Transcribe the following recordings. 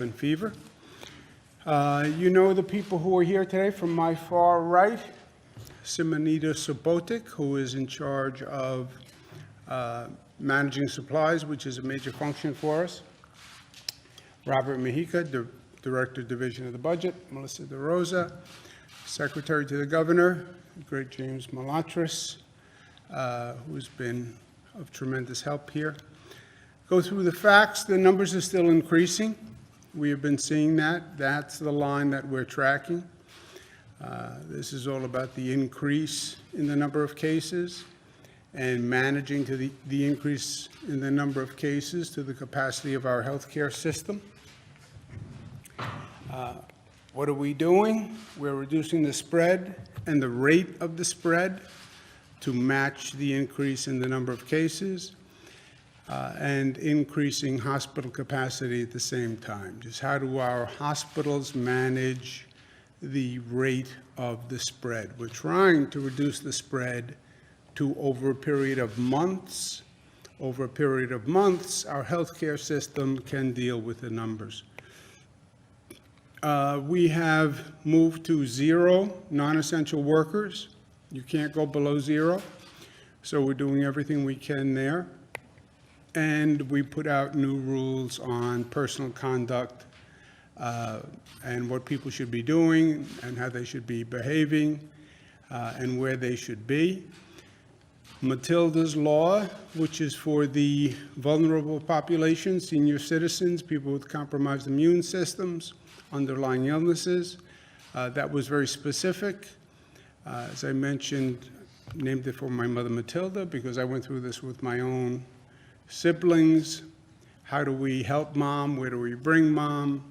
and fever. You know the people who are here today. From my far right, Simonita Sobotic, who is in charge of managing supplies, which is a major function for us. Robert Mejica, Director, Division of the Budget. Melissa DeRosa, Secretary to the Governor. Great James Malatras, who's been of tremendous help here. Go through the facts. The numbers are still increasing. We have been seeing that. That's the line that we're tracking. This is all about the increase in the number of cases and managing to the increase in the number of cases to the capacity of our healthcare system. What are we doing? We're reducing the spread and the rate of the spread to match the increase in the number of cases. And increasing hospital capacity at the same time. Just how do our hospitals manage the rate of the spread? We're trying to reduce the spread to over a period of months. Over a period of months, our healthcare system can deal with the numbers. We have moved to 0 non-essential workers. You can't go below 0, so we're doing everything we can there. And we put out new rules on personal conduct and what people should be doing and how they should be behaving and where they should be. Matilda's Law, which is for the vulnerable population, senior citizens, people with compromised immune systems, underlying illnesses. That was very specific. As I mentioned, named it for my mother Matilda because I went through this with my own siblings. How do we help mom? Where do we bring mom?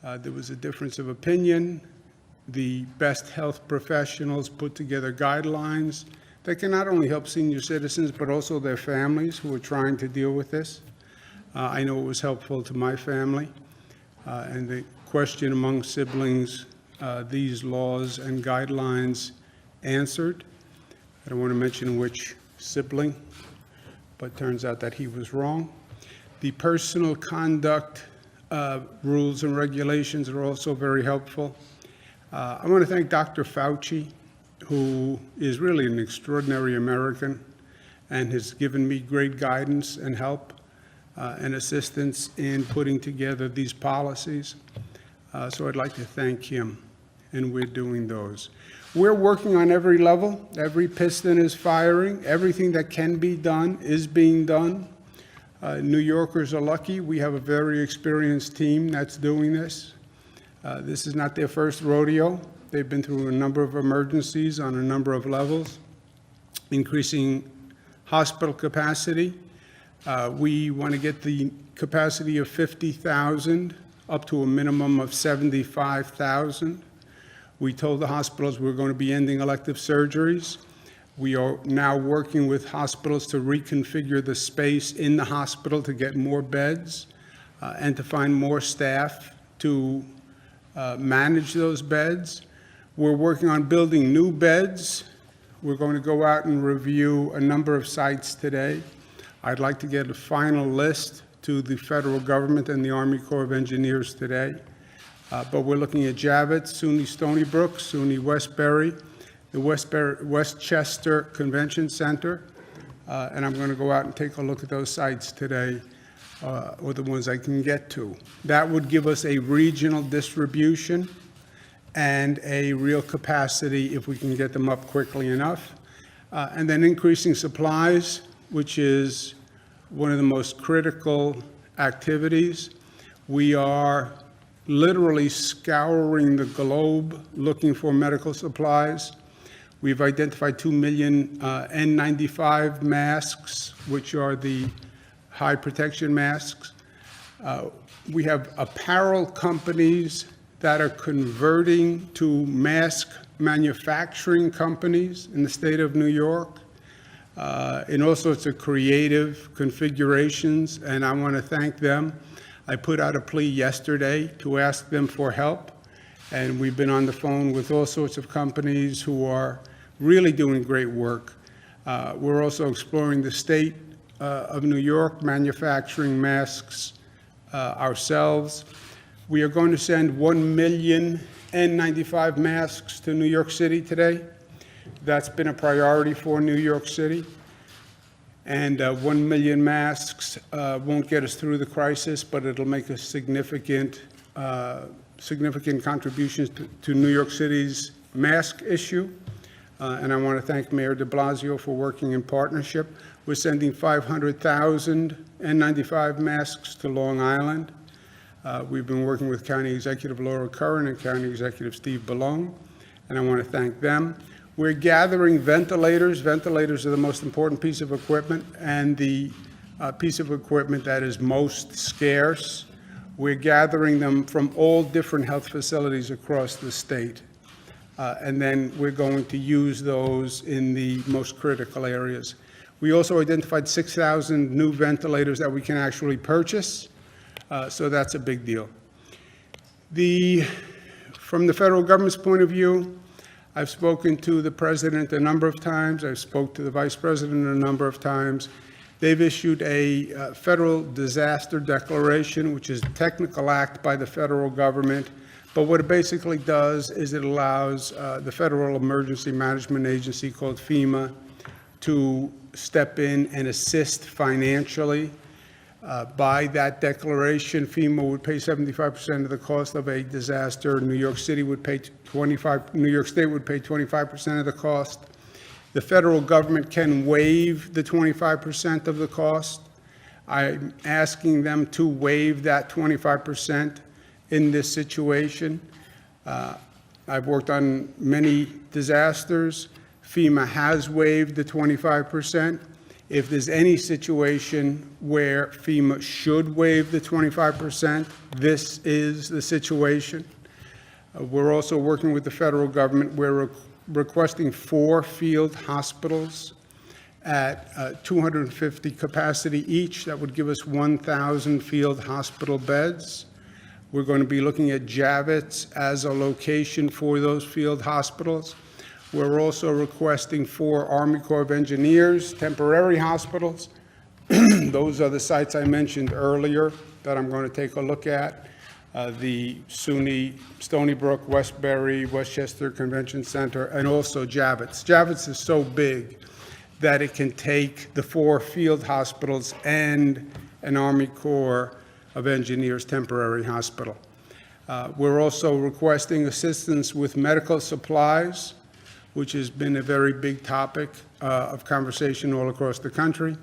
There was a difference of opinion. The best health professionals put together guidelines that can not only help senior citizens, but also their families who are trying to deal with this. I know it was helpful to my family. And the question among siblings, these laws and guidelines answered. I don't want to mention which sibling, but turns out that he was wrong. The personal conduct rules and regulations are also very helpful. I want to thank Dr. Fauci, who is really an extraordinary American and has given me great guidance and help and assistance in putting together these policies. So I'd like to thank him, and we're doing those. We're working on every level. Every piston is firing. Everything that can be done is being done. New Yorkers are lucky. We have a very experienced team that's doing this. This is not their first rodeo. They've been through a number of emergencies on a number of levels, increasing hospital capacity. We want to get the capacity of 50,000 up to a minimum of 75,000. We told the hospitals we're going to be ending elective surgeries. We are now working with hospitals to reconfigure the space in the hospital to get more beds and to find more staff to manage those beds. We're working on building new beds. We're going to go out and review a number of sites today. I'd like to get a final list to the federal government and the Army Corps of Engineers today. But we're looking at Javits, SUNY Stony Brook, SUNY Westbury, the Westchester Convention Center, and I'm going to go out and take a look at those sites today, or the ones I can get to. That would give us a regional distribution and a real capacity if we can get them up quickly enough. And then increasing supplies, which is one of the most critical activities. We are literally scouring the globe looking for medical supplies. We've identified 2 million N95 masks, which are the high protection masks. We have apparel companies that are converting to mask manufacturing companies in the state of New York in all sorts of creative configurations, and I want to thank them. I put out a plea yesterday to ask them for help, and we've been on the phone with all sorts of companies who are really doing great work. We're also exploring the state of New York manufacturing masks ourselves. We are going to send 1 million N95 masks to New York City today. That's been a priority for New York City. And 1 million masks won't get us through the crisis, but it'll make a significant contributions to New York City's mask issue. And I want to thank Mayor de Blasio for working in partnership. We're sending 500,000 N95 masks to Long Island. We've been working with County Executive Laura Curran and County Executive Steve Ballone, and I want to thank them. We're gathering ventilators. Ventilators are the most important piece of equipment and the piece of equipment that is most scarce. We're gathering them from all different health facilities across the state. And then we're going to use those in the most critical areas. We also identified 6,000 new ventilators that we can actually purchase. So that's a big deal. From the federal government's point of view, I've spoken to the president a number of times. I've spoken to the vice president a number of times. They've issued a federal disaster declaration, which is a technical act by the federal government. But what it basically does is it allows the Federal Emergency Management Agency, called FEMA, to step in and assist financially. By that declaration, FEMA would pay 75% of the cost of a disaster. New York State would pay 25% of the cost. The federal government can waive the 25% of the cost. I'm asking them to waive that 25% in this situation. I've worked on many disasters. FEMA has waived the 25%. If there's any situation where FEMA should waive the 25%, this is the situation. We're also working with the federal government. We're requesting 4 field hospitals at 250 capacity each. That would give us 1,000 field hospital beds. We're going to be looking at Javits as a location for those field hospitals. We're also requesting 4 Army Corps of Engineers temporary hospitals. Those are the sites I mentioned earlier that I'm going to take a look at. The SUNY, Stony Brook, Westbury, Westchester Convention Center, and also Javits. Javits is so big that it can take the 4 field hospitals and an Army Corps of Engineers temporary hospital. We're also requesting assistance with medical supplies, which has been a very big topic of conversation all across the country.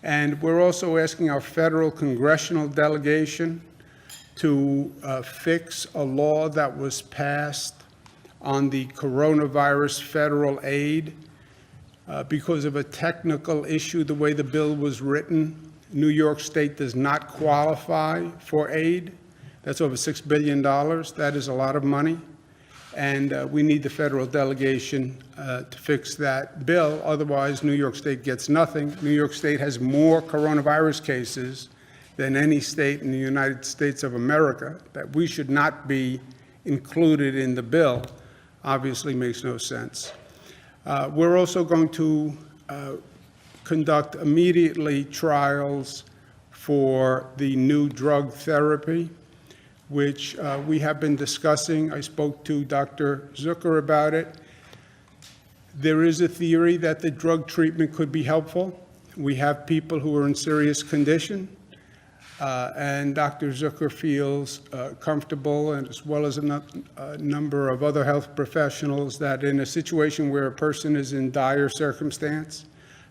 And we're also asking our federal congressional delegation to fix a law that was passed on the coronavirus federal aid. Because of a technical issue, the way the bill was written, New York State does not qualify for aid. That's over $6 billion. That is a lot of money. And we need the federal delegation to fix that bill. Otherwise, New York State gets nothing. New York State has more coronavirus cases than any state in the United States of America. That we should not be included in the bill obviously makes no sense. We're also going to conduct immediately trials for the new drug therapy, which we have been discussing. I spoke to Dr. Zucker about it. There is a theory that the drug treatment could be helpful. We have people who are in serious condition, and Dr. Zucker feels comfortable, and as well as a number of other health professionals, that in a situation where a person is in dire circumstance,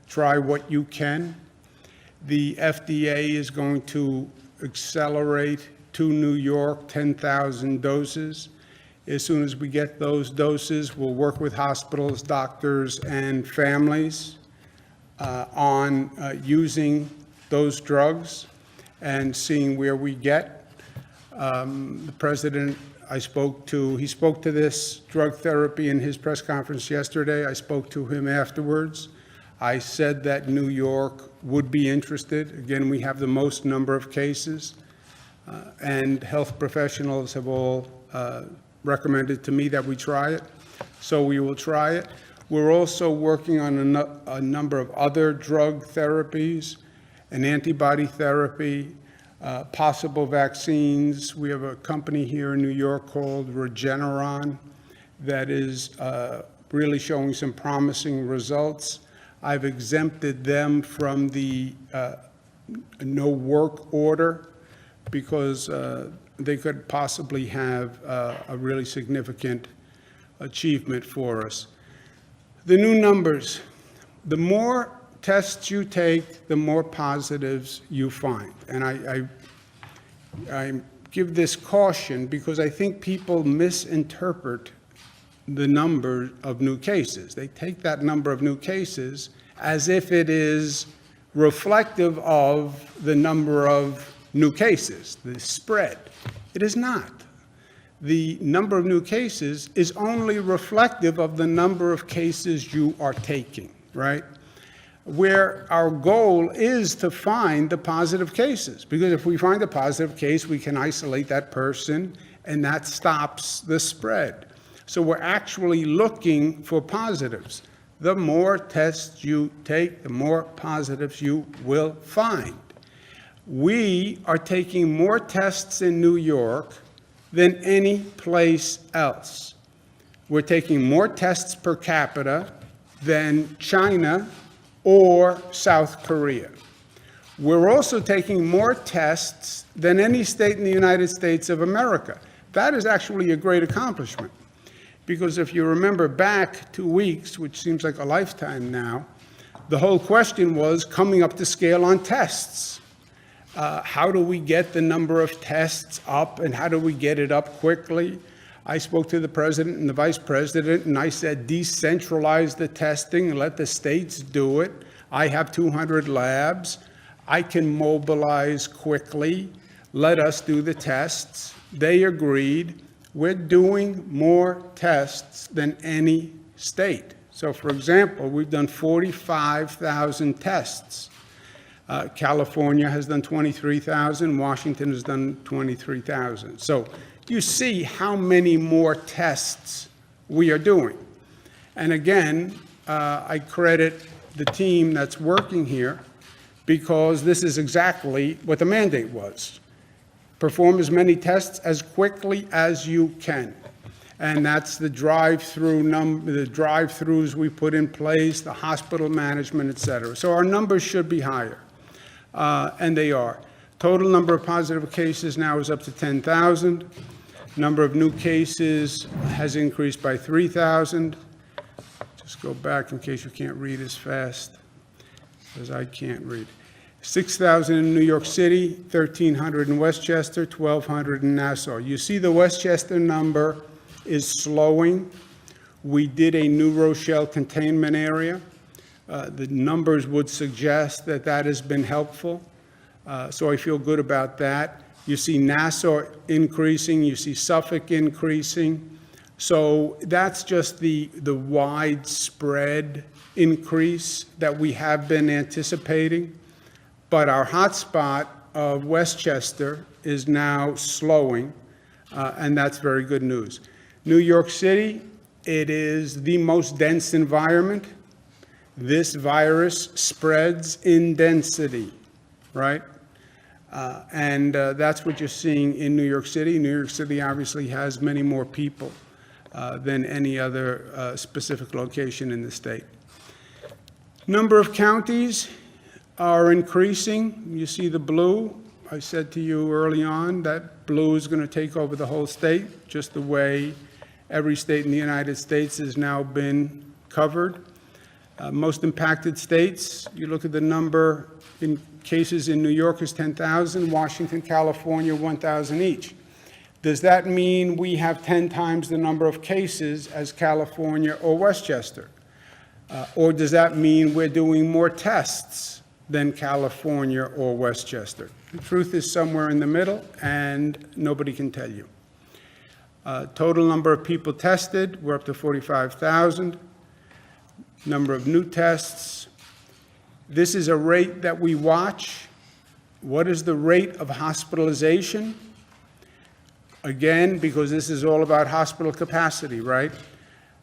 try what you can. The FDA is going to accelerate to New York 10,000 doses. As soon as we get those doses, we'll work with hospitals, doctors, and families on using those drugs and seeing where we get. The president he spoke to this drug therapy in his press conference yesterday. I spoke to him afterwards. I said that New York would be interested. Again, we have the most number of cases. And health professionals have all recommended to me that we try it, so we will try it. We're also working on a number of other drug therapies, an antibody therapy, possible vaccines. We have a company here in New York called Regeneron that is really showing some promising results. I've exempted them from the no work order because they could possibly have a really significant achievement for us. The new numbers, the more tests you take, the more positives you find. And I give this caution because I think people misinterpret the number of new cases. They take that number of new cases as if it is reflective of the number of new cases, the spread. It is not. The number of new cases is only reflective of the number of cases you are taking, right? Where our goal is to find the positive cases, because if we find a positive case, we can isolate that person and that stops the spread. So we're actually looking for positives. The more tests you take, the more positives you will find. We are taking more tests in New York than any place else. We're taking more tests per capita than China or South Korea. We're also taking more tests than any state in the United States of America. That is actually a great accomplishment. Because if you remember back 2 weeks, which seems like a lifetime now, the whole question was coming up to scale on tests. How do we get the number of tests up, and how do we get it up quickly? I spoke to the president and the vice president, and I said, decentralize the testing and let the states do it. I have 200 labs. I can mobilize quickly. Let us do the tests. They agreed. We're doing more tests than any state. So, for example, we've done 45,000 tests. California has done 23,000. Washington has done 23,000. So you see how many more tests we are doing. And again, I credit the team that's working here because this is exactly what the mandate was. Perform as many tests as quickly as you can. And that's the drive-throughs we put in place, the hospital management, et cetera. So our numbers should be higher, and they are. Total number of positive cases now is up to 10,000. Number of new cases has increased by 3,000. Just go back in case you can't read as fast as I can't read. 6,000 in New York City, 1,300 in Westchester, 1,200 in Nassau. You see the Westchester number is slowing. We did a New Rochelle containment area. The numbers would suggest that that has been helpful. So I feel good about that. You see Nassau increasing, you see Suffolk increasing. So that's just the widespread increase that we have been anticipating. But our hotspot of Westchester is now slowing, and that's very good news. New York City, it is the most dense environment. This virus spreads in density, right? And that's what you're seeing in New York City. New York City obviously has many more people than any other specific location in the state. Number of counties are increasing. You see the blue. I said to you early on that blue is going to take over the whole state, just the way every state in the United States has now been covered. Most impacted states, you look at the number in cases in New York is 10,000, Washington, California, 1,000 each. Does that mean we have 10 times the number of cases as California or Westchester? Or does that mean we're doing more tests than California or Westchester? The truth is somewhere in the middle, and nobody can tell you. Total number of people tested, we're up to 45,000. Number of new tests. This is a rate that we watch. What is the rate of hospitalization? Again, because this is all about hospital capacity, right?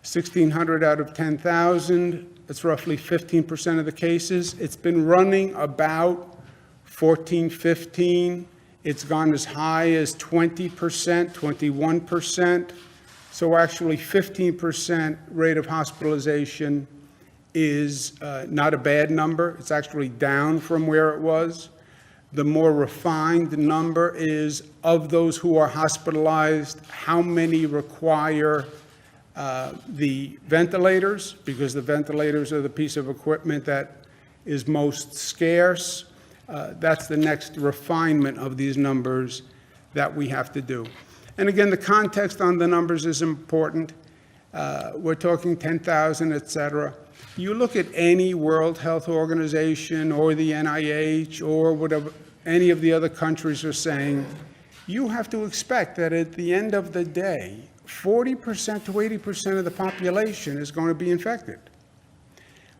1,600 out of 10,000, that's roughly 15% of the cases. It's been running about 14, 15. It's gone as high as 20%, 21%. So actually 15% rate of hospitalization is not a bad number. It's actually down from where it was. The more refined number is, of those who are hospitalized, how many require the ventilators, because the ventilators are the piece of equipment that is most scarce. That's the next refinement of these numbers that we have to do. And again, the context on the numbers is important. We're talking 10,000, et cetera. You look at any World Health Organization or the NIH or whatever any of the other countries are saying, you have to expect that at the end of the day, 40% to 80% of the population is going to be infected.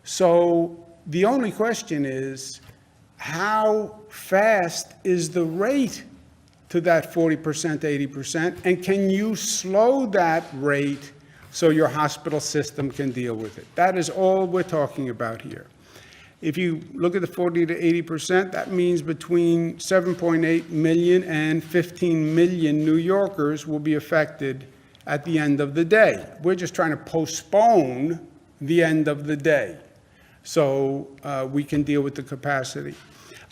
So the only question is, how fast is the rate to that 40% to 80%, and can you slow that rate so your hospital system can deal with it? That is all we're talking about here. If you look at the 40 to 80%, that means between 7.8 million and 15 million New Yorkers will be affected at the end of the day. We're just trying to postpone the end of the day so we can deal with the capacity.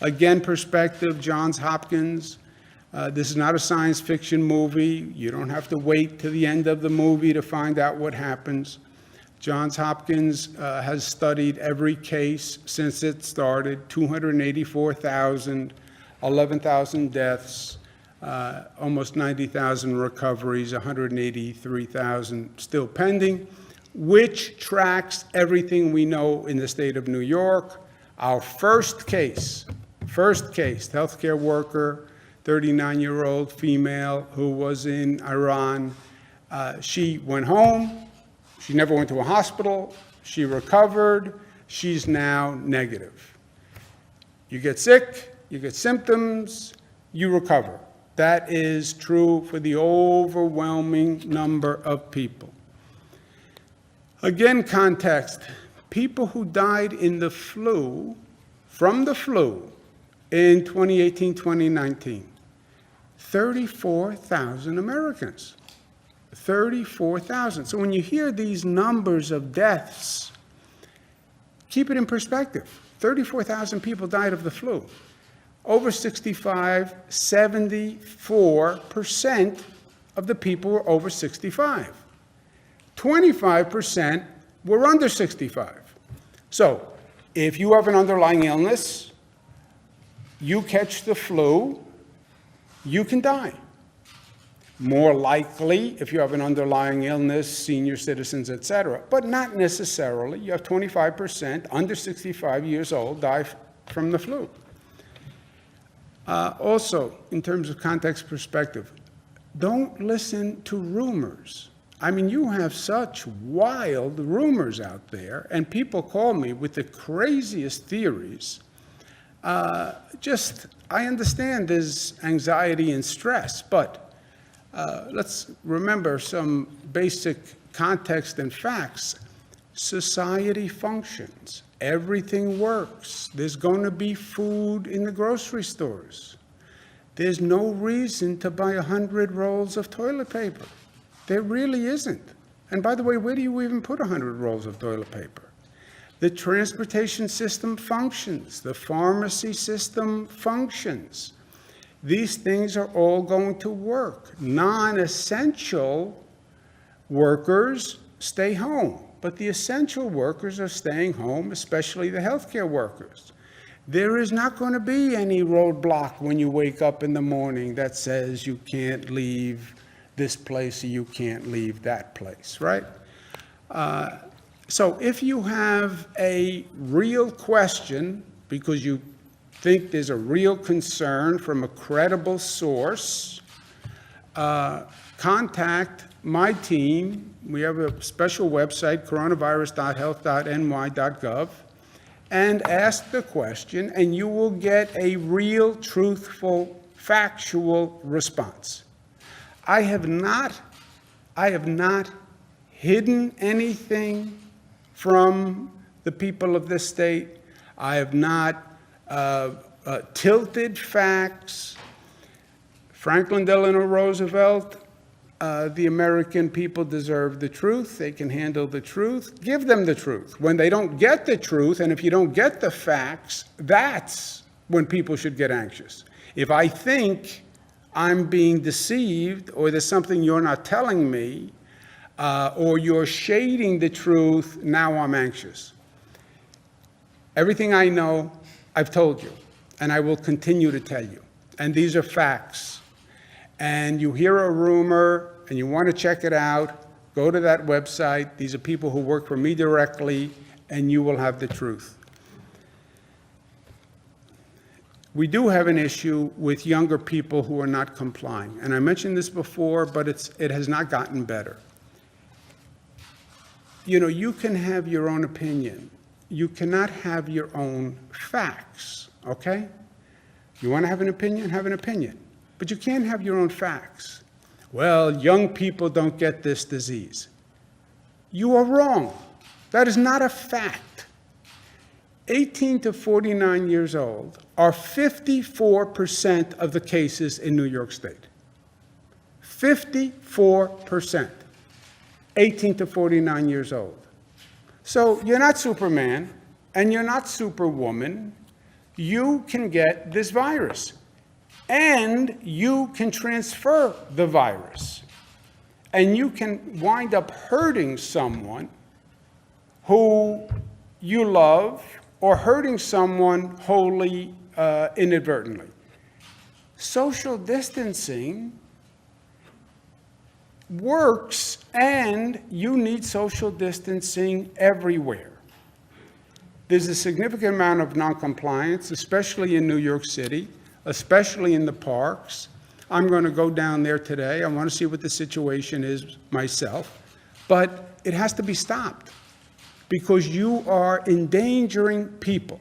Again, perspective, Johns Hopkins. This is not a science fiction movie. You don't have to wait to the end of the movie to find out what happens. Johns Hopkins has studied every case since it started, 284,000, 11,000 deaths, almost 90,000 recoveries, 183,000 still pending, which tracks everything we know in the state of New York. Our first case, healthcare worker, 39-year-old female who was in Iran. She went home. She never went to a hospital. She recovered. She's now negative. You get sick, you get symptoms, you recover. That is true for the overwhelming number of people. Again, context. People who died in the flu, from the flu, in 2018, 2019, 34,000 Americans. 34,000. So when you hear these numbers of deaths, keep it in perspective. 34,000 people died of the flu. Over 65, 74% of the people were over 65. 25% were under 65. So if you have an underlying illness, you catch the flu, you can die. More likely if you have an underlying illness, senior citizens, et cetera, but not necessarily. You have 25% under 65 years old die from the flu. Also, in terms of context perspective, don't listen to rumors. I mean, you have such wild rumors out there, and people call me with the craziest theories. I understand there's anxiety and stress, but let's remember some basic context and facts. Society functions. Everything works. There's going to be food in the grocery stores. There's no reason to buy 100 rolls of toilet paper. There really isn't. And by the way, where do you even put 100 rolls of toilet paper? The transportation system functions. The pharmacy system functions. These things are all going to work. Non-essential workers stay home, but the essential workers are staying home, especially the healthcare workers. There is not going to be any roadblock when you wake up in the morning that says you can't leave this place or you can't leave that place, right? So if you have a real question, because you think there's a real concern from a credible source, contact my team. We have a special website, coronavirus.health.ny.gov, and ask the question, and you will get a real, truthful, factual response. I have not hidden anything from the people of this state. I have not tilted facts. Franklin Delano Roosevelt, the American people deserve the truth. They can handle the truth. Give them the truth. When they don't get the truth, and if you don't get the facts, that's when people should get anxious. If I think I'm being deceived, or there's something you're not telling me, or you're shading the truth, now I'm anxious. Everything I know, I've told you, and I will continue to tell you. And these are facts. And you hear a rumor and you want to check it out, go to that website. These are people who work for me directly, and you will have the truth. We do have an issue with younger people who are not complying. And I mentioned this before, but it has not gotten better. You know, you can have your own opinion. You cannot have your own facts, okay? You want to have an opinion? Have an opinion. But you can't have your own facts. Well, young people don't get this disease. You are wrong. That is not a fact. 18 to 49 years old are 54% of the cases in New York State. 54%. 18 to 49 years old. So you're not Superman and you're not Superwoman. You can get this virus and you can transfer the virus and you can wind up hurting someone who you love or hurting someone wholly inadvertently. Social distancing works, and you need social distancing everywhere. There's a significant amount of noncompliance, especially in New York City, especially in the parks. I'm going to go down there today. I want to see what the situation is myself. But it has to be stopped because you are endangering people.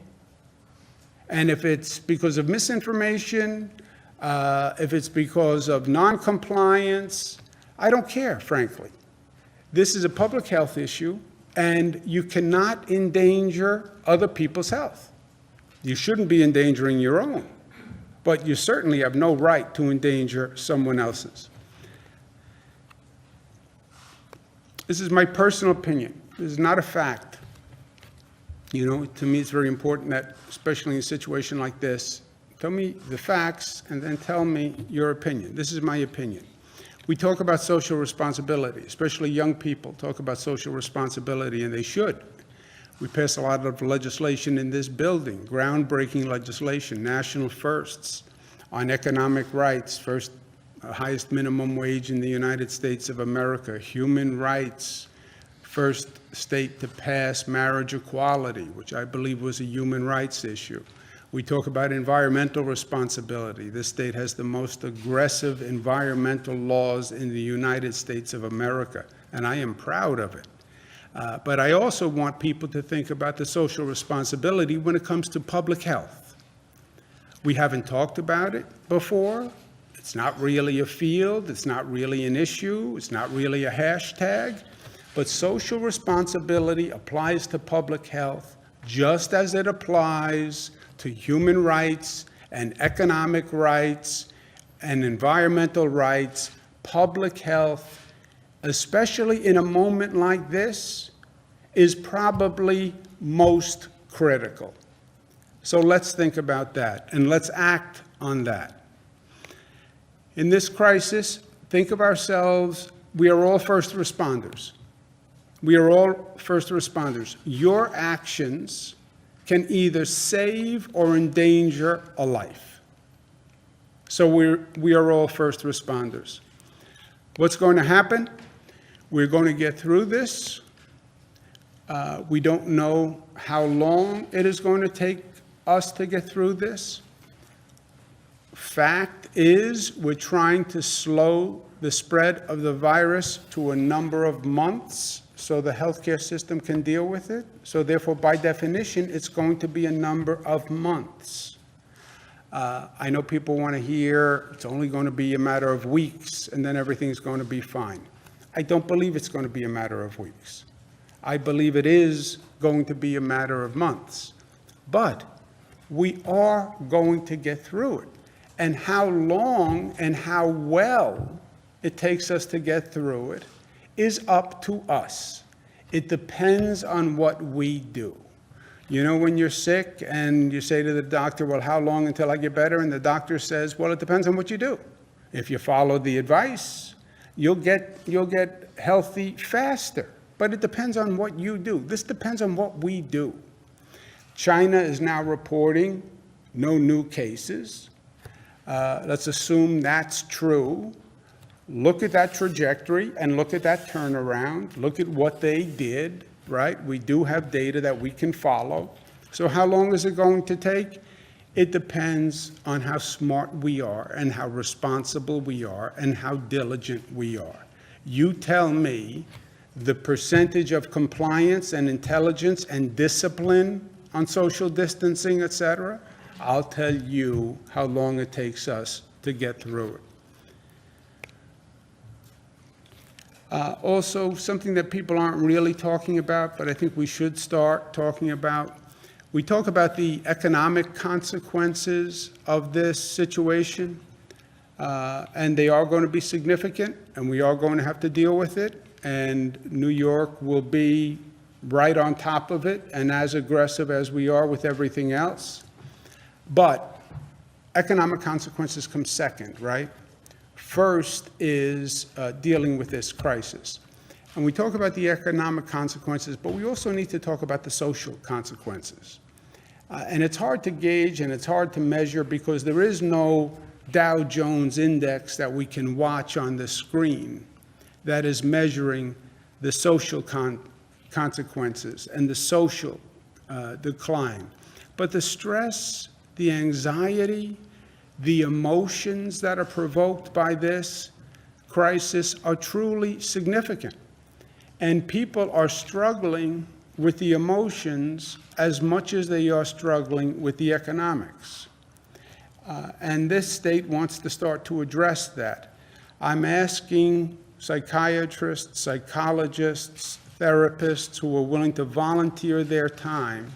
And if it's because of misinformation, if it's because of noncompliance, I don't care, frankly. This is a public health issue, and you cannot endanger other people's health. You shouldn't be endangering your own, but you certainly have no right to endanger someone else's. This is my personal opinion. This is not a fact. You know, to me, it's very important that, especially in a situation like this, tell me the facts and then tell me your opinion. This is my opinion. We talk about social responsibility, especially young people talk about social responsibility, and they should. We pass a lot of legislation in this building, groundbreaking legislation, national firsts on economic rights, first highest minimum wage in the United States of America, human rights, first state to pass marriage equality, which I believe was a human rights issue. We talk about environmental responsibility. This state has the most aggressive environmental laws in the United States of America, and I am proud of it. But I also want people to think about the social responsibility when it comes to public health. We haven't talked about it before. It's not really a field. It's not really an issue. It's not really a hashtag. But social responsibility applies to public health just as it applies to human rights and economic rights and environmental rights. Public health, especially in a moment like this, is probably most critical. So let's think about that and let's act on that. In this crisis, think of ourselves, we are all first responders. We are all first responders. Your actions can either save or endanger a life. So we are all first responders. What's going to happen? We're going to get through this. We don't know how long it is going to take us to get through this. Fact is, we're trying to slow the spread of the virus to a number of months so the healthcare system can deal with it. So therefore, by definition, it's going to be a number of months. I know people want to hear it's only going to be a matter of weeks and then everything's going to be fine. I don't believe it's going to be a matter of weeks. I believe it is going to be a matter of months. But we are going to get through it. And how long and how well it takes us to get through it is up to us. It depends on what we do. You know, when you're sick and you say to the doctor, well, how long until I get better? And the doctor says, well, it depends on what you do. If you follow the advice, you'll get healthy faster. But it depends on what you do. This depends on what we do. China is now reporting no new cases. Let's assume that's true. Look at that trajectory and look at that turnaround. Look at what they did, right? We do have data that we can follow. So how long is it going to take? It depends on how smart we are and how responsible we are and how diligent we are. You tell me the percentage of compliance and intelligence and discipline on social distancing, et cetera. I'll tell you how long it takes us to get through it. Also, something that people aren't really talking about, but I think we should start talking about. We talk about the economic consequences of this situation, and they are going to be significant, and we are going to have to deal with it, and New York will be right on top of it and as aggressive as we are with everything else. But economic consequences come second, right? First is dealing with this crisis. And we talk about the economic consequences, but we also need to talk about the social consequences. And it's hard to gauge and it's hard to measure because there is no Dow Jones index that we can watch on the screen that is measuring the social consequences and the social decline. But the stress, the anxiety, the emotions that are provoked by this crisis are truly significant. And people are struggling with the emotions as much as they are struggling with the economics. And this state wants to start to address that. I'm asking psychiatrists, psychologists, therapists who are willing to volunteer their time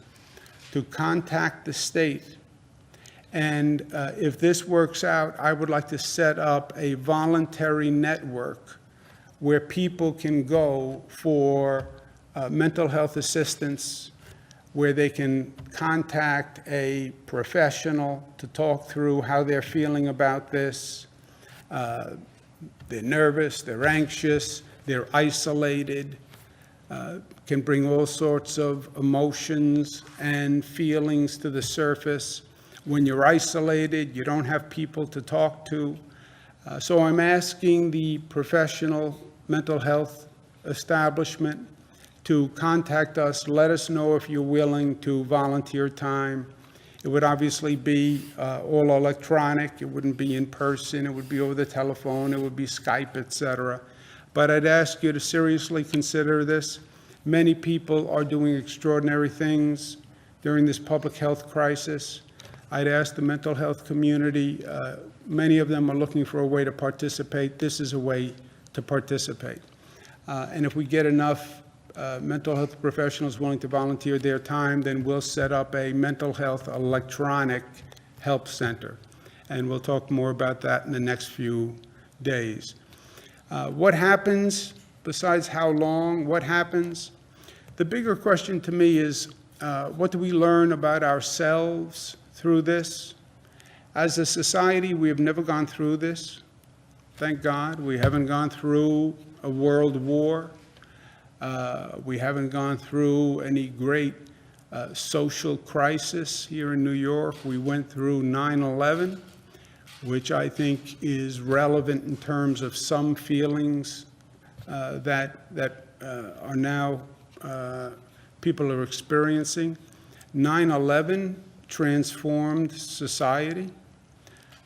to contact the state. And if this works out, I would like to set up a voluntary network where people can go for mental health assistance, where they can contact a professional to talk through how they're feeling about this. They're nervous, they're anxious, they're isolated, can bring all sorts of emotions and feelings to the surface. When you're isolated, you don't have people to talk to. So I'm asking the professional mental health establishment to contact us. Let us know if you're willing to volunteer time. It would obviously be all electronic. It wouldn't be in person. It would be over the telephone. It would be Skype, et cetera. But I'd ask you to seriously consider this. Many people are doing extraordinary things during this public health crisis. I'd ask the mental health community, many of them are looking for a way to participate. This is a way to participate. And if we get enough mental health professionals willing to volunteer their time, then we'll set up a mental health electronic help center. And we'll talk more about that in the next few days. What happens, besides how long, what happens? The bigger question to me is, what do we learn about ourselves through this? As a society, we have never gone through this. Thank God. We haven't gone through a world war. We haven't gone through any great social crisis here in New York. We went through 9/11, which I think is relevant in terms of some feelings that are now people are experiencing. 9/11 transformed society.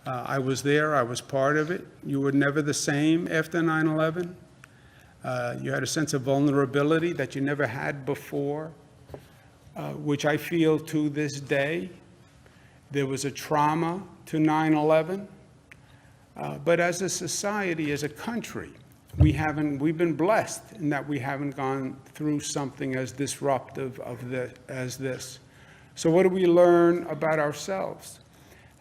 I was there, I was part of it. You were never the same after 9/11. You had a sense of vulnerability that you never had before, which I feel to this day. There was a trauma to 9/11, but as a society, as a country, we've been blessed in that we haven't gone through something as disruptive as this. So what do we learn about ourselves?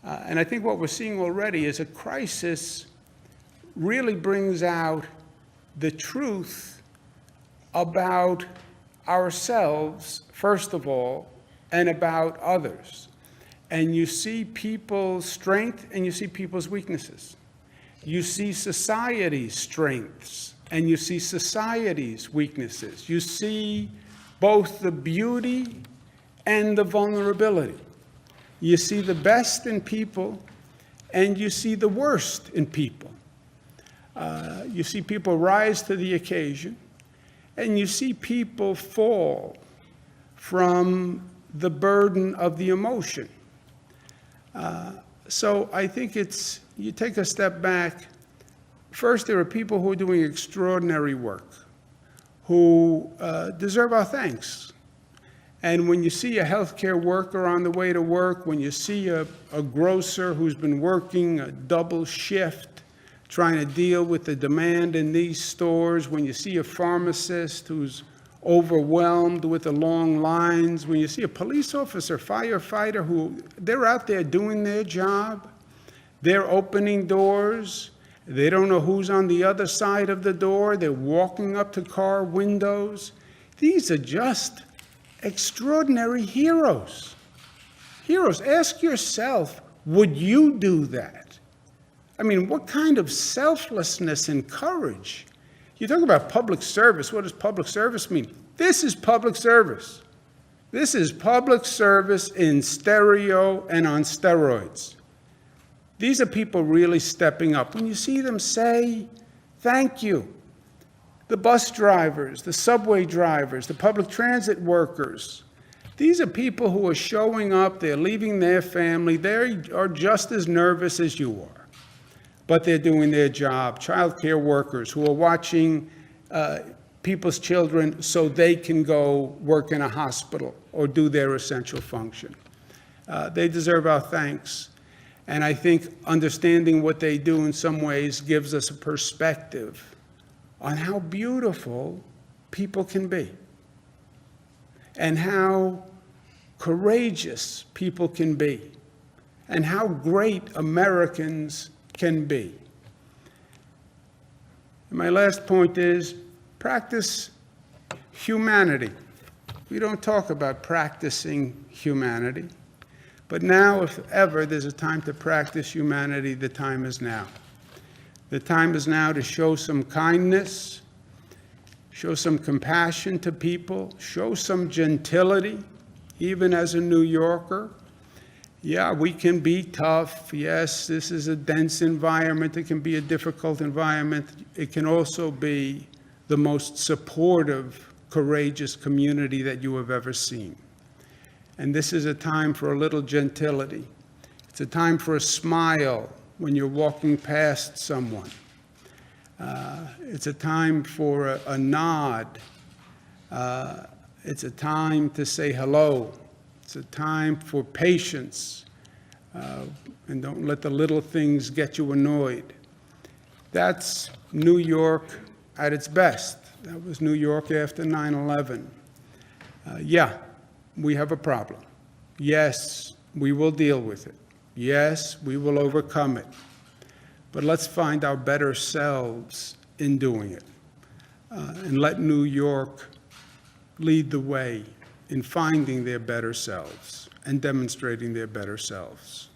And I think what we're seeing already is a crisis really brings out the truth about ourselves, first of all, and about others. And you see people's strength and you see people's weaknesses. You see society's strengths and you see society's weaknesses. You see both the beauty and the vulnerability. You see the best in people and you see the worst in people. You see people rise to the occasion and you see people fall from the burden of the emotion. So I think you take a step back. First, there are people who are doing extraordinary work, who deserve our thanks. And when you see a healthcare worker on the way to work, when you see a grocer who's been working a double shift, trying to deal with the demand in these stores, when you see a pharmacist who's overwhelmed with the long lines, when you see a police officer, firefighter, who they're out there doing their job, they're opening doors, they don't know who's on the other side of the door, they're walking up to car windows. These are just extraordinary heroes. Heroes. Ask yourself, would you do that? I mean, what kind of selflessness and courage? You talk about public service. What does public service mean? This is public service. This is public service in stereo and on steroids. These are people really stepping up. When you see them, say thank you. The bus drivers, the subway drivers, the public transit workers. These are people who are showing up. They're leaving their family. They are just as nervous as you are. But they're doing their job. Child care workers who are watching people's children so they can go work in a hospital or do their essential function. They deserve our thanks. And I think understanding what they do in some ways gives us a perspective on how beautiful people can be and how courageous people can be and how great Americans can be. And my last point is practice humanity. We don't talk about practicing humanity, but now, if ever there's a time to practice humanity, the time is now. The time is now to show some kindness, show some compassion to people, show some gentility, even as a New Yorker. Yeah, we can be tough. Yes, this is a dense environment. It can be a difficult environment. It can also be the most supportive, courageous community that you have ever seen. And this is a time for a little gentility. It's a time for a smile when you're walking past someone. It's a time for a nod. It's a time to say hello. It's a time for patience. And don't let the little things get you annoyed. That's New York at its best. That was New York after 9/11. Yeah, we have a problem. Yes, we will deal with it. Yes, we will overcome it. But let's find our better selves in doing it. And let New York lead the way in finding their better selves and demonstrating their better selves.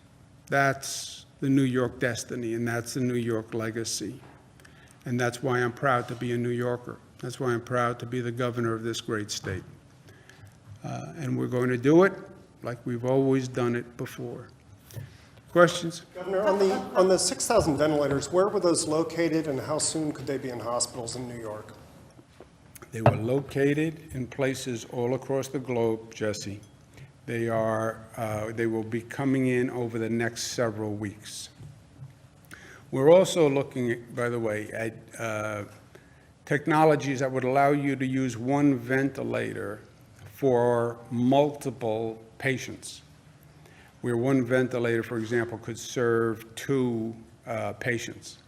That's the New York destiny, and that's the New York legacy. And that's why I'm proud to be a New Yorker. That's why I'm proud to be the governor of this great state. And we're going to do it like we've always done it before. Questions? Governor, on the 6,000 ventilators, where were those located and how soon could they be in hospitals in New York? They were located in places all across the globe, Jesse. They will be coming in over the next several weeks. We're also looking, by the way, at technologies that would allow you to use one ventilator for multiple patients, where one ventilator, for example, could serve 2 patients.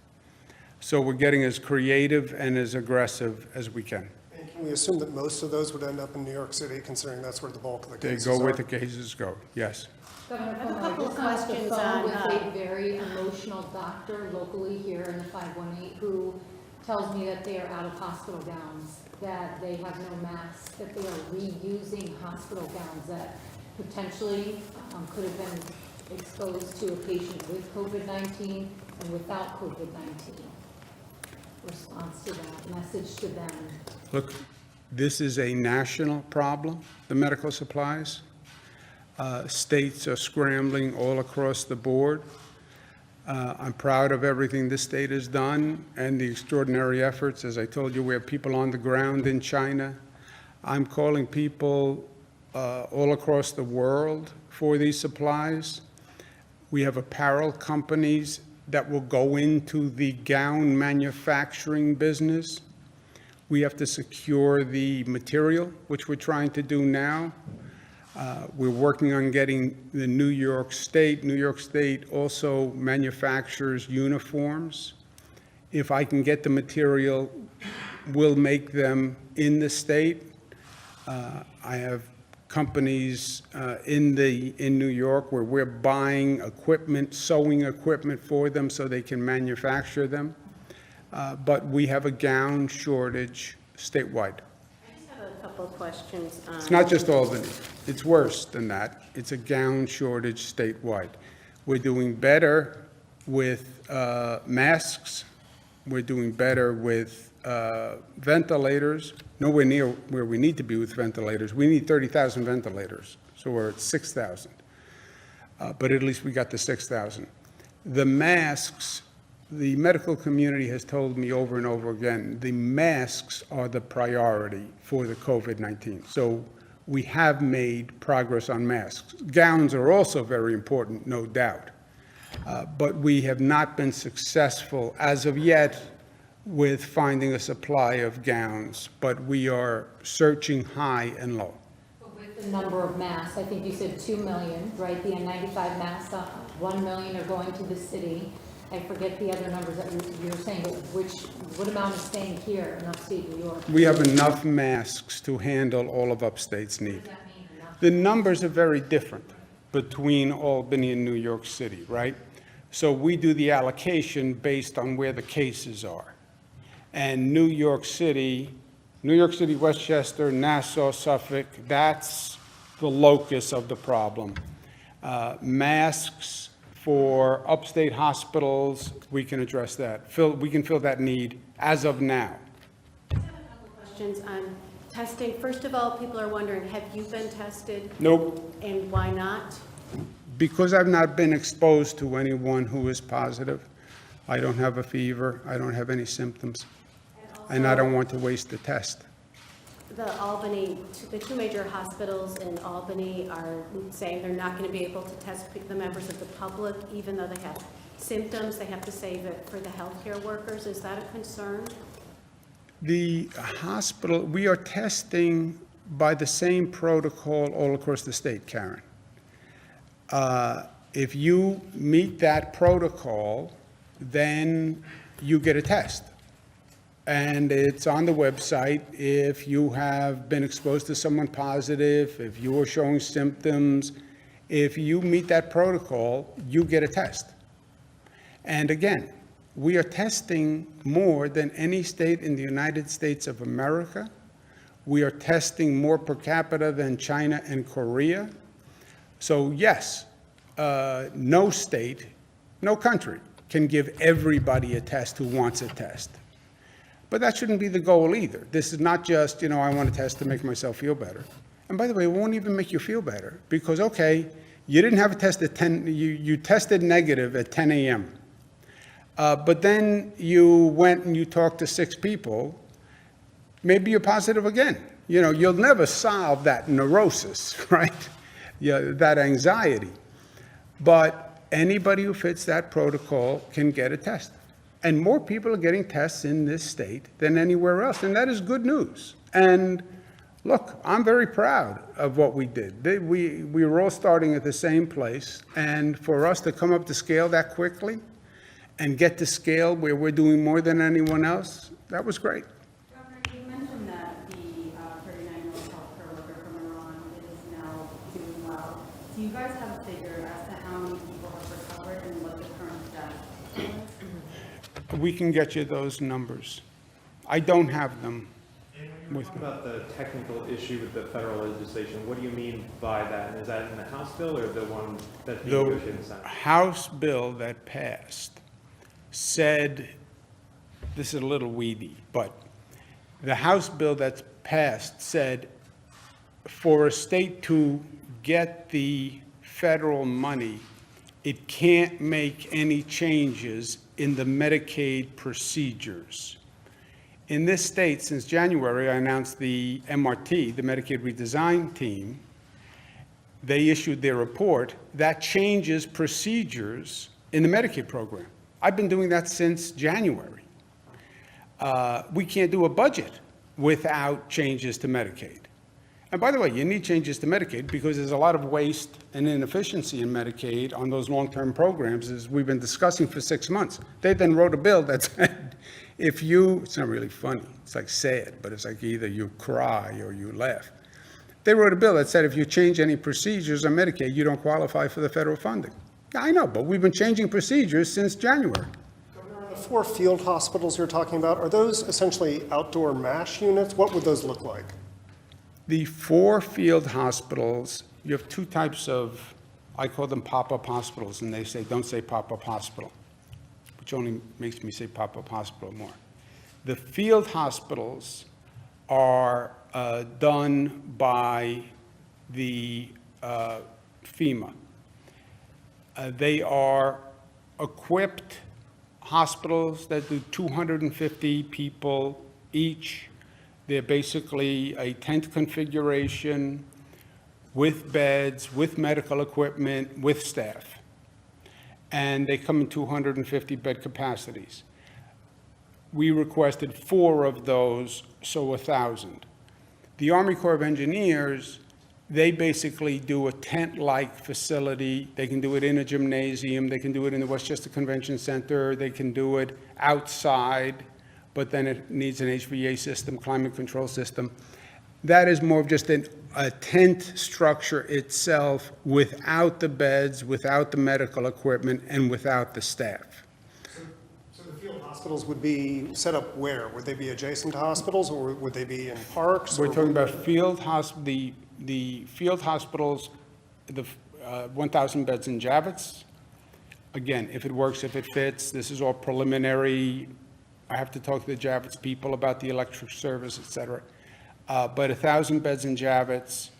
So we're getting as creative and as aggressive as we can. And can We assume that most of those would end up in New York City, considering that's where the bulk of the They cases go are. where the cases go, yes. Governor I have a Cuomo, couple I of just got off the questions phone on, with a very emotional doctor locally here in the 518 who tells me that they are out of hospital gowns, that they have no masks, that they are reusing hospital gowns that potentially could have been exposed to a patient with COVID-19 and without COVID-19. Response to that, message to them. Look, this is a national problem, the medical supplies. States are scrambling all across the board. I'm proud of everything this state has done and the extraordinary efforts. As I told you, we have people on the ground in China. I'm calling people all across the world for these supplies. We have apparel companies that will go into the gown manufacturing business. We have to secure the material, which we're trying to do now. We're working on getting the New York State. New York State also manufactures uniforms. If I can get the material, we'll make them in the state. I have companies in New York where we're buying equipment, sewing equipment for them so they can manufacture them. But we have a gown shortage statewide. I just have a couple of questions on. It's not just Albany. It's worse than that. It's a gown shortage statewide. We're doing better with masks. We're doing better with ventilators. Nowhere near where we need to be with ventilators. We need 30,000 ventilators, so we're at 6,000. But at least we got the 6,000. The masks, the medical community has told me over and over again, the masks are the priority for the COVID-19. So we have made progress on masks. Gowns are also very important, no doubt. But we have not been successful as of yet with finding a supply of gowns, but we are searching high and low. With the number of masks, I think you said 2 million, right? The N95 masks, 1 million are going to the city. I forget the other numbers that you were saying, but what amount is staying here in upstate New York? We have enough masks to handle all of upstate's need. What does that mean? Enough? The numbers are very different between Albany and New York City, right? So we do the allocation based on where the cases are. And New York City, Westchester, Nassau, Suffolk, that's the locus of the problem. Masks for upstate hospitals, we can address that. We can fill that need as of now. I have a couple of questions on testing. First of all, people are wondering, have you been tested? Nope. And why not? Because I've not been exposed to anyone who is positive. I don't have a fever. I don't have any symptoms. And I don't want to waste the test. The two major hospitals in Albany are saying they're not going to be able to test the members of the public, even though they have symptoms. They have to save it for the healthcare workers. Is that a concern? The hospital, we are testing by the same protocol all across the state, Karen. If you meet that protocol, then you get a test. And it's on the website. If you have been exposed to someone positive, if you are showing symptoms, if you meet that protocol, you get a test. And again, we are testing more than any state in the United States of America. We are testing more per capita than China and Korea. So yes, no state, no country can give everybody a test who wants a test. But that shouldn't be the goal either. This is not just, I want a test to make myself feel better. And by the way, it won't even make you feel better because, okay, you didn't have a test at 10, you tested negative at 10 a.m. But then you went and you talked to 6 people, maybe you're positive again. You'll never solve that neurosis, right? That anxiety. But anybody who fits that protocol can get a test. And more people are getting tests in this state than anywhere else, and that is good news. And look, I'm very proud of what we did. We were all starting at the same place, and for us to come up to scale that quickly and get to scale where we're doing more than anyone else, that was great. Governor, you mentioned that the Do you guys have a figure as to how many people have recovered and what the current death toll is? We can get you those numbers. I don't have them with Talk me. about the technical issue with the federal legislation. What do you mean by that? Is that in the House bill or the one that's being The negotiated in the Senate? House bill that passed said, this is a little weedy, but the House bill that's passed said for a state to get the federal money, it can't make any changes in the Medicaid procedures. In this state, since January, I announced the MRT, the Medicaid Redesign Team. They issued their report that changes procedures in the Medicaid program. I've been doing that since January. We can't do a budget without changes to Medicaid. And by the way, you need changes to Medicaid because there's a lot of waste and inefficiency in Medicaid on those long-term programs, as we've been discussing for 6 months. They then wrote a bill that said, if you, it's not really funny, it's like sad, but it's like either you cry or you laugh. They wrote a bill that said if you change any procedures on Medicaid, you don't qualify for the federal funding. Yeah, I know, but we've been changing procedures since January. The 4 field hospitals you're talking about, are those essentially outdoor MASH units? What would those look like? The 4 field hospitals, you have 2 types of, I call them pop-up hospitals, and they say, don't say pop-up hospital, which only makes me say pop-up hospital more. The field hospitals are done by the FEMA. They are equipped hospitals that do 250 people each. They're basically a tent configuration with beds, with medical equipment, with staff. And they come in 250 bed capacities. We requested 4 of those, so 1,000. The Army Corps of Engineers, they basically do a tent-like facility. They can do it in a gymnasium. They can do it in the Westchester Convention Center. They can do it outside, but then it needs an HVAC system, climate control system. That is more of just a tent structure itself without the beds, without the medical equipment, and without the staff. So the field hospitals would be set up where? Would they be adjacent to hospitals, or would they be in parks? We're or- talking about the field hospitals, the 1,000 beds in Javits. Again, if it works, if it fits, this is all preliminary. I have to talk to the Javits people about the electric service, et cetera. But 1,000 beds in Javits,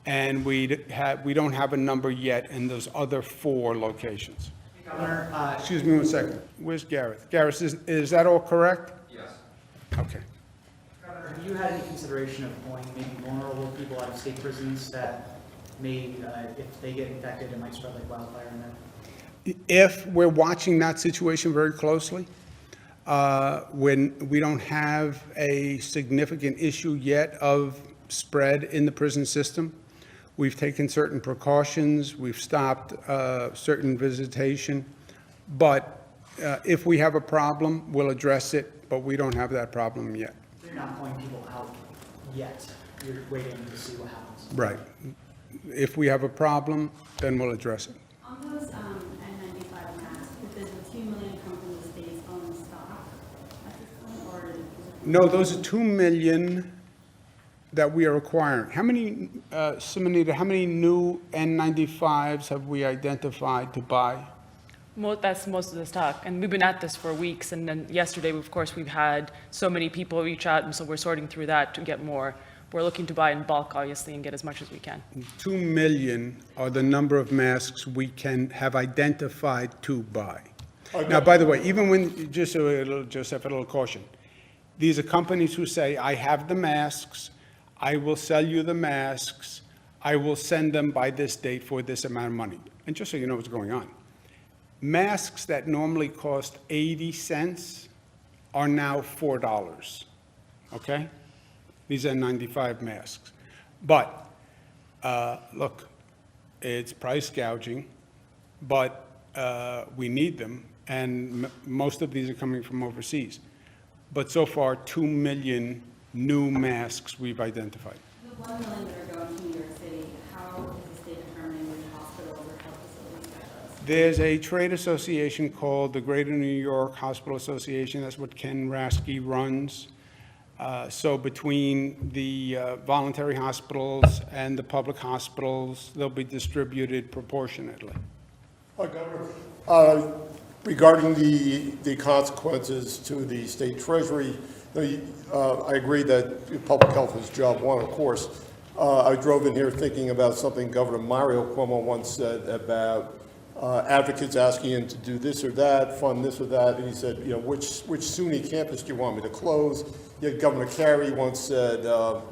and we don't have a number yet in those other 4 locations. Governor, Excuse me 1 second. Where's Gareth? Gareth, is that all correct? Yes. Okay. Governor, have you had any consideration of pulling maybe vulnerable people out of state prisons that may, if they get infected, it might spread like wildfire in there? If we're watching that situation very closely, when we don't have a significant issue yet of spread in the prison system, we've taken certain precautions, we've stopped certain visitation, but if we have a problem, we'll address it, but we don't have that problem yet. You're not pulling people out yet. You're waiting to see what happens. Right. If we have a problem, then we'll address it. On those N95 masks, does the $2 million come from the state's own stock at this point, or is it? No, those are 2 million that we are acquiring. How many, Simonita, how many new N95s have we identified to buy? That's most of the stock, and we've been at this for weeks, and then yesterday, of course, we've had so many people reach out, and so we're sorting through that to get more. We're looking to buy in bulk, obviously, and get as much as we can. 2 million are the number of masks we can have identified to buy. Now, by the way, even when, just have a little caution. These are companies who say, I have the masks, I will sell you the masks, I will send them by this date for this amount of money. And just so you know what's going on, masks that normally cost 80 cents are now $4, okay? These are N95 masks. But, look, it's price gouging, but we need them, and most of these are coming from overseas. But so far, 2 million new masks we've identified. The $1 million that are going to New York City, how is the state determining which hospitals There's a trade association called the Greater New York Hospital Association. That's what Ken Rasky runs. So between the voluntary hospitals and the public hospitals, they'll be distributed proportionately. Governor, regarding the consequences to the state treasury, I agree that public health is job one, of course. I drove in here thinking about something Governor Mario Cuomo once said about advocates asking him to do this or that, fund this or that, and he said, you know, which SUNY campus do you want me to close? Yet Governor Carey once said that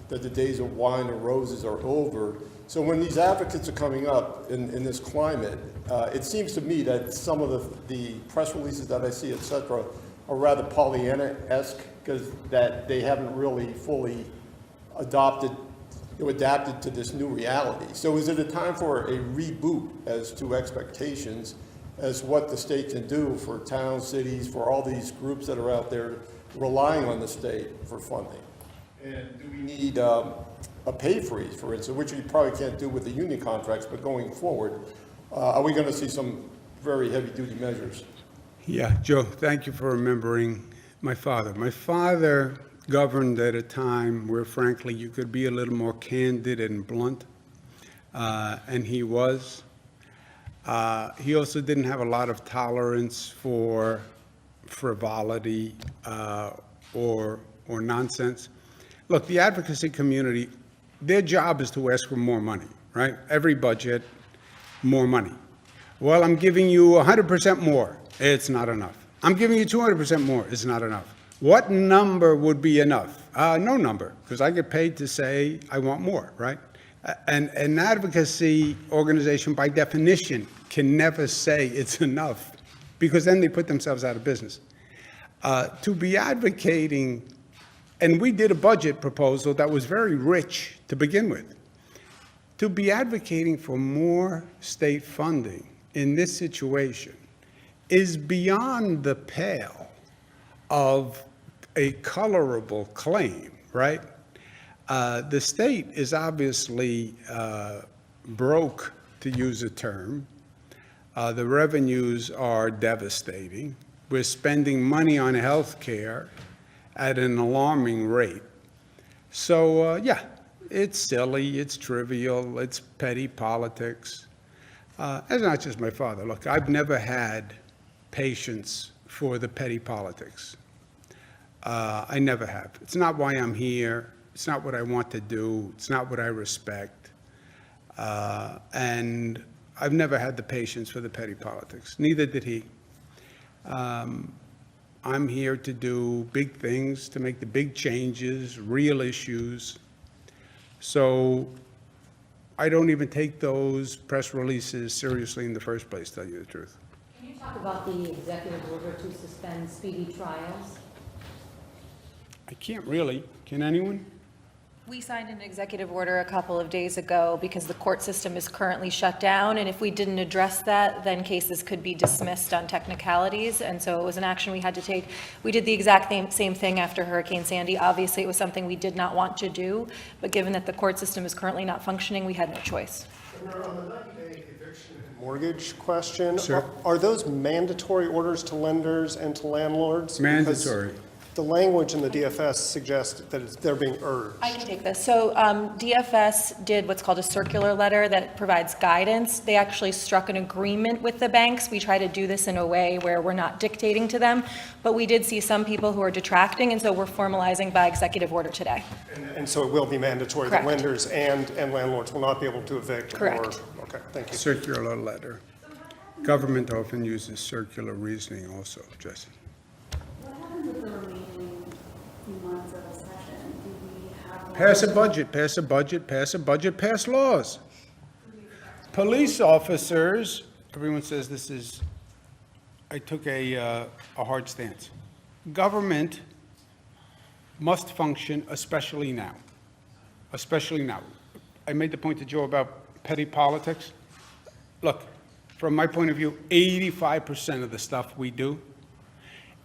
the days of wine and roses are over. So when these advocates are coming up in this climate, it seems to me that some of the press releases that I see, et cetera, are rather Pollyanna-esque, because that they haven't really fully adapted to this new reality. So is it a time for a reboot as to expectations as what the state can do for towns, cities, for all these groups that are out there relying on the state for funding? And do we need a pay freeze, for instance, which we probably can't do with the union contracts, but going forward, are we going to see some very heavy-duty measures? Yeah, Joe, thank you for remembering my father. My father governed at a time where, frankly, you could be a little more candid and blunt, and he was. He also didn't have a lot of tolerance for frivolity or nonsense. Look, the advocacy community, their job is to ask for more money, right? Every budget, more money. Well, I'm giving you 100% more. It's not enough. I'm giving you 200% more. It's not enough. What number would be enough? No number, because I get paid to say I want more, right? And an advocacy organization, by definition, can never say it's enough, because then they put themselves out of business. To be advocating, and we did a budget proposal that was very rich to begin with. To be advocating for more state funding in this situation is beyond the pale of a colorable claim, right? The state is obviously broke, to use a term. The revenues are devastating. We're spending money on health care at an alarming rate. So, yeah, it's silly, it's trivial, it's petty politics. It's not just my father. Look, I've never had patience for the petty politics. I never have. It's not why I'm here. It's not what I want to do. It's not what I respect. And I've never had the patience for the petty politics. Neither did he. I'm here to do big things, to make the big changes, real issues. So I don't even take those press releases seriously in the first place, to tell you the truth. Can you talk about the executive order to suspend speedy trials? I can't really. Can anyone? We signed an executive order a couple of days ago because the court system is currently shut down, and if we didn't address that, then cases could be dismissed on technicalities, and so it was an action we had to take. We did the exact same thing after Hurricane Sandy. Obviously, it was something we did not want to do, but given that the court system is currently not functioning, we had no choice. On the 90-day eviction and mortgage question, Sure. are those mandatory orders to lenders and to landlords? Because Mandatory. the language in the DFS suggests that they're being urged. I can take this. So DFS did what's called a circular letter that provides guidance. They actually struck an agreement with the banks. We try to do this in a way where we're not dictating to them, but we did see some people who are detracting, and so we're formalizing by executive order today. And so it will be mandatory that Correct. lenders and landlords will not be able to evict? Correct. Okay, thank you. Circular letter. Government often uses circular reasoning also, Jesse. What happened with the remaining few months of the session? Do we have? Pass a budget, pass a budget, pass a budget, pass laws. Police officers, everyone says this is, I took a hard stance. Government must function, especially now. Especially now. I made the point to Joe about petty politics. Look, from my point of view, 85% of the stuff we do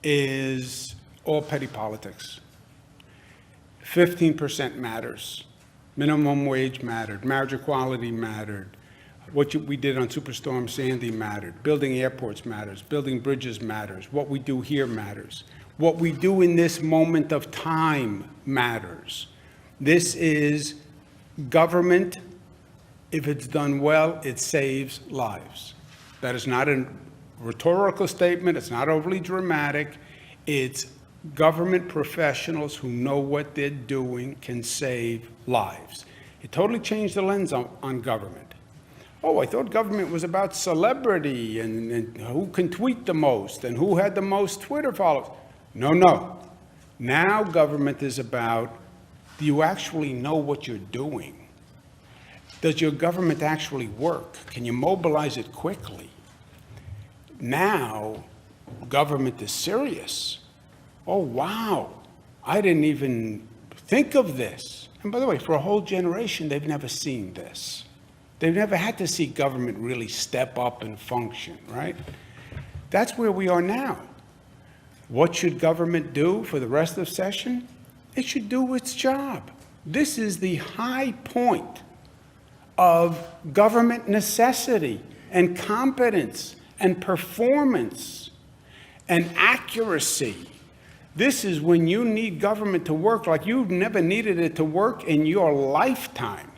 is all petty politics. 15% matters. Minimum wage mattered, marriage equality mattered, we did on Superstorm Sandy mattered. Building airports matters. Building bridges matters. What we do here matters. What we do in this moment of time matters. This is government. If it's done well, it saves lives. That is not a rhetorical statement. It's not overly dramatic. It's government professionals who know what they're doing can save lives. It totally changed the lens on government. Oh, I thought government was about celebrity and who can tweet the most and who had the most Twitter followers. No, no. Now government is about, do you actually know what you're doing? Does your government actually work? Can you mobilize it quickly? Now, government is serious. Oh, wow, I didn't even think of this. And by the way, for a whole generation, they've never seen this. They've never had to see government really step up and function, right? That's where we are now. What should government do for the rest of the session? It should do its job. This is the high point of government necessity and competence and performance and accuracy. This is when you need government to work like you've never needed it to work in your lifetime,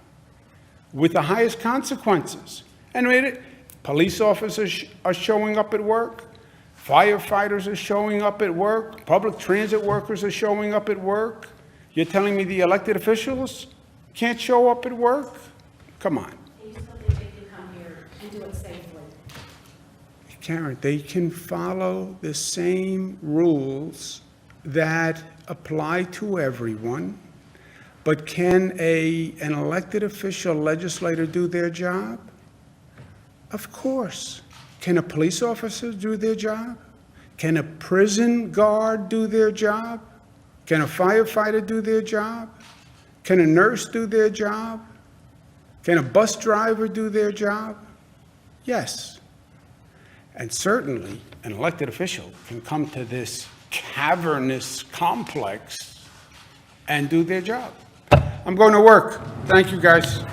with the highest consequences. And police officers are showing up at work, firefighters are showing up at work, public transit workers are showing up at work. You're telling me the elected officials can't show up at work? Come on. You still think they can come here and do it safely? Karen, they can follow the same rules that apply to everyone, but can an elected official, legislator do their job? Of course. Can a police officer do their job? Can a prison guard do their job? Can a firefighter do their job? Can a nurse do their job? Can a bus driver do their job? Yes. And certainly, an elected official can come to this cavernous complex and do their job. I'm going to work. Thank you, guys.